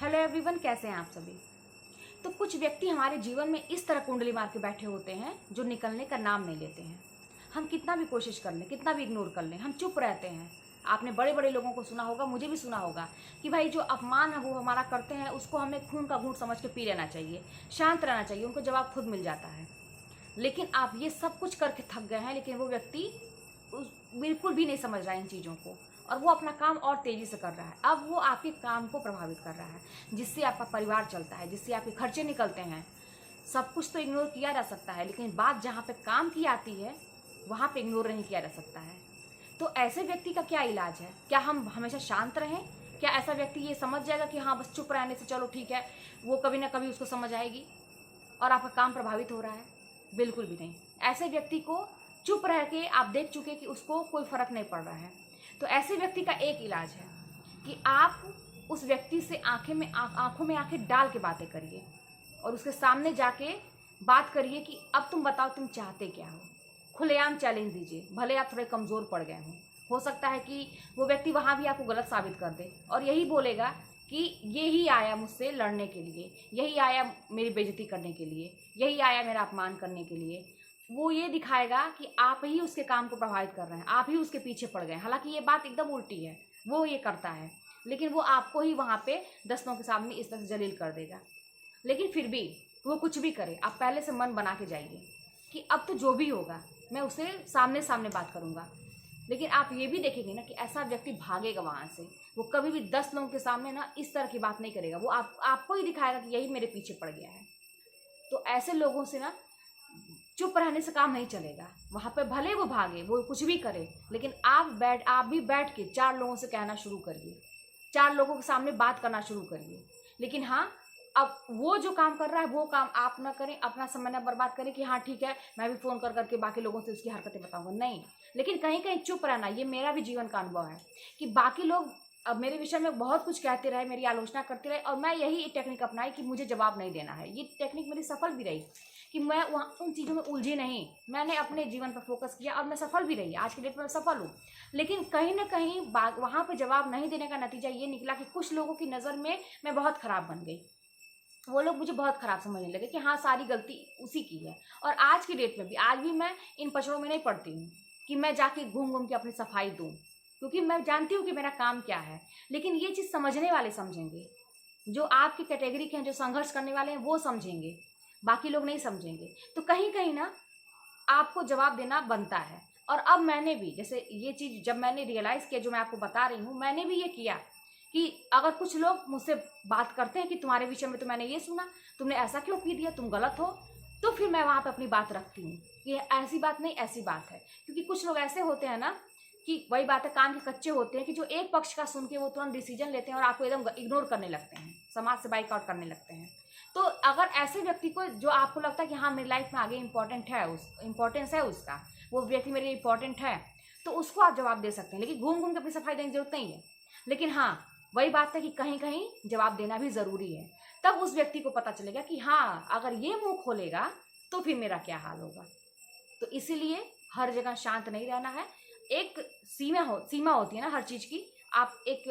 Hello everyone, कैसे हैं आप सभी। तो कुछ व्यक्ति हमारे जीवन में इस तरह कुंडली मार के बैठे होते हैं जो निकलने का नाम नहीं लेते हैं। हम कितना भी कोशिश कर लें, कितना भी इग्नोर कर लें, हम चुप रहते हैं। आपने बड़े बड़े लोगों को सुना होगा, मुझे भी सुना होगा कि भाई जो अपमान है वो हमारा करते हैं, उसको हमें खून का घूंट समझ के पी लेना चाहिए, शांत रहना चाहिए, उनको जवाब खुद मिल जाता है। लेकिन आप ये सब कुछ करके थक गए हैं, लेकिन वो व्यक्ति बिल्कुल भी नहीं समझ रहा है इन चीज़ों को, और वो अपना काम और तेज़ी से कर रहा है। अब वो आपके काम को प्रभावित कर रहा है, जिससे आपका परिवार चलता है, जिससे आपके खर्चे निकलते हैं। सब कुछ तो इग्नोर किया जा सकता है, लेकिन बात जहाँ पे काम की आती है वहाँ पे इग्नोर नहीं किया जा सकता है। तो ऐसे व्यक्ति का क्या इलाज है? क्या हम हमेशा शांत रहें? क्या ऐसा व्यक्ति ये समझ जाएगा कि हाँ बस चुप रहने से चलो ठीक है, वो कभी ना कभी उसको समझ आएगी और आपका काम प्रभावित हो रहा है? बिल्कुल भी नहीं। ऐसे व्यक्ति को चुप रह के आप देख चुके कि उसको कोई फर्क नहीं पड़ रहा है। तो ऐसे व्यक्ति का एक इलाज है कि आप उस व्यक्ति से आंखों में आंखें डाल के बातें करिए और उसके सामने जाके बात करिए कि अब तुम बताओ तुम चाहते क्या हो। खुलेआम चैलेंज दीजिए, भले आप थोड़े कमज़ोर पड़ गए हों। हो सकता है कि वो व्यक्ति वहाँ भी आपको गलत साबित कर दे और यही बोलेगा कि यही आया मुझसे लड़ने के लिए, यही आया मेरी बेइज्जती करने के लिए, यही आया मेरा अपमान करने के लिए। वो ये दिखाएगा कि आप ही उसके काम को प्रभावित कर रहे हैं, आप ही उसके पीछे पड़ गए। हालांकि ये बात एकदम उल्टी है, वो ये करता है, लेकिन वो आपको ही वहाँ पे 10 लोगों के सामने इस तरह से जलील कर देगा। लेकिन फिर भी वो कुछ भी करे, आप पहले से मन बना के जाइए कि अब तो जो भी होगा मैं उससे सामने सामने बात करूँगा। लेकिन आप ये भी देखेंगे ना कि ऐसा व्यक्ति भागेगा वहाँ से, वो कभी भी 10 लोगों के सामने ना इस तरह की बात नहीं करेगा। वो आपको ही दिखाएगा कि यही मेरे पीछे पड़ गया है। तो ऐसे लोगों से ना चुप रहने से काम नहीं चलेगा। वहाँ पे भले वो भागे, वो कुछ भी करे, लेकिन आप भी बैठ के 4 लोगों से कहना शुरू करिए, 4 लोगों के सामने बात करना शुरू करिए। लेकिन हाँ, अब वो जो काम कर रहा है वो काम आप ना करें, अपना समय ना बर्बाद करें कि हाँ ठीक है मैं भी फ़ोन कर करके बाकी लोगों से उसकी हरकतें बताऊंगा। नहीं, लेकिन कहीं कहीं चुप रहना, ये मेरा भी जीवन का अनुभव है कि बाकी लोग अब मेरे विषय में बहुत कुछ कहते रहे, मेरी आलोचना करते रहे, और मैं यही टेक्निक अपनाई कि मुझे जवाब नहीं देना है। ये टेक्निक मेरी सफल भी रही कि मैं वहाँ उन चीज़ों में उलझी नहीं, मैंने अपने जीवन पर फोकस किया और मैं सफल भी रही। आज की डेट में मैं सफल हूँ। लेकिन कहीं ना कहीं वहाँ पे जवाब नहीं देने का नतीजा ये निकला कि कुछ लोगों की नज़र में मैं बहुत ख़राब बन गई। वो लोग मुझे बहुत ख़राब समझने लगे कि हाँ सारी गलती उसी की है। और आज की डेट में भी आज भी मैं इन पचड़ों में नहीं पड़ती हूँ कि मैं जाके घूम घूम के अपनी सफाई दूँ, क्योंकि मैं जानती हूँ कि मेरा काम क्या है। लेकिन ये चीज़ समझने वाले समझेंगे, जो आपकी कैटेगरी के हैं, जो संघर्ष करने वाले हैं वो समझेंगे, बाकी लोग नहीं समझेंगे। तो कहीं कहीं ना आपको जवाब देना बनता है। और अब मैंने भी, जैसे ये चीज़ जब मैंने रियलाइज़ किया, जो मैं आपको बता रही हूँ, मैंने भी ये किया कि अगर कुछ लोग मुझसे बात करते हैं कि तुम्हारे विषय में तो मैंने ये सुना, तुमने ऐसा क्यों पी दिया, तुम गलत हो, तो फिर मैं वहाँ पे अपनी बात रखती हूँ कि ऐसी बात नहीं, ऐसी बात है। क्योंकि कुछ लोग ऐसे होते हैं ना कि वही बात है, कान के कच्चे होते हैं कि जो एक पक्ष का सुन के वो तुरंत डिसीजन लेते हैं और आपको एकदम इग्नोर करने लगते हैं, समाज से बाइकआउट करने लगते हैं। तो अगर ऐसे व्यक्ति को, जो आपको लगता है कि हाँ मेरी लाइफ में आगे इंपॉर्टेंस है उसका, वो व्यक्ति मेरे लिए इंपॉर्टेंट है, तो उसको आप जवाब दे सकते हैं। लेकिन घूम घूम के अपनी सफाई देने की जरूरत नहीं है। लेकिन हाँ, वही बात है कि कहीं कहीं जवाब देना भी ज़रूरी है। तब उस व्यक्ति को पता चलेगा कि हाँ अगर ये मुंह खोलेगा तो फिर मेरा क्या हाल होगा। तो इसीलिए हर जगह शांत नहीं रहना है। एक सीमा होती है ना हर चीज़ की। आप एक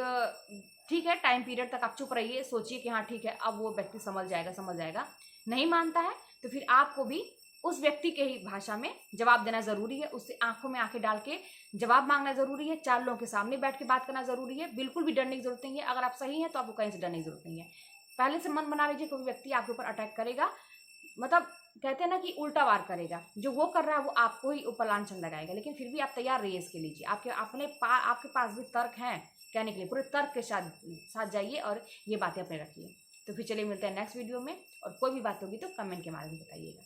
ठीक है टाइम पीरियड तक आप चुप रहिए, सोचिए कि हाँ ठीक है अब वो व्यक्ति समझ जाएगा। नहीं मानता है तो फिर आपको भी उस व्यक्ति के ही भाषा में जवाब देना ज़रूरी है, उससे आंखों में आंखें डाल के जवाब मांगना ज़रूरी है, 4 लोगों के सामने बैठ के बात करना ज़रूरी है। बिल्कुल भी डरने की जरूरत नहीं है। अगर आप सही हैं तो आपको कहीं से डरने की जरूरत नहीं है। पहले से मन बना लीजिए, कोई व्यक्ति आपके ऊपर अटैक करेगा, मतलब कहते हैं ना कि उल्टा वार करेगा, जो वो कर रहा है वो आपको ही ऊपर लांछन लगाएगा। लेकिन फिर भी आप तैयार रहिए इसके लीजिए, आपके पास भी तर्क हैं कहने के लिए, पूरे तर्क के साथ जाइए और ये बातें अपने रखिए। तो फिर चलिए मिलते हैं नेक्स्ट वीडियो में, और कोई भी बात होगी तो कमेंट के माध्यम से बताइएगा।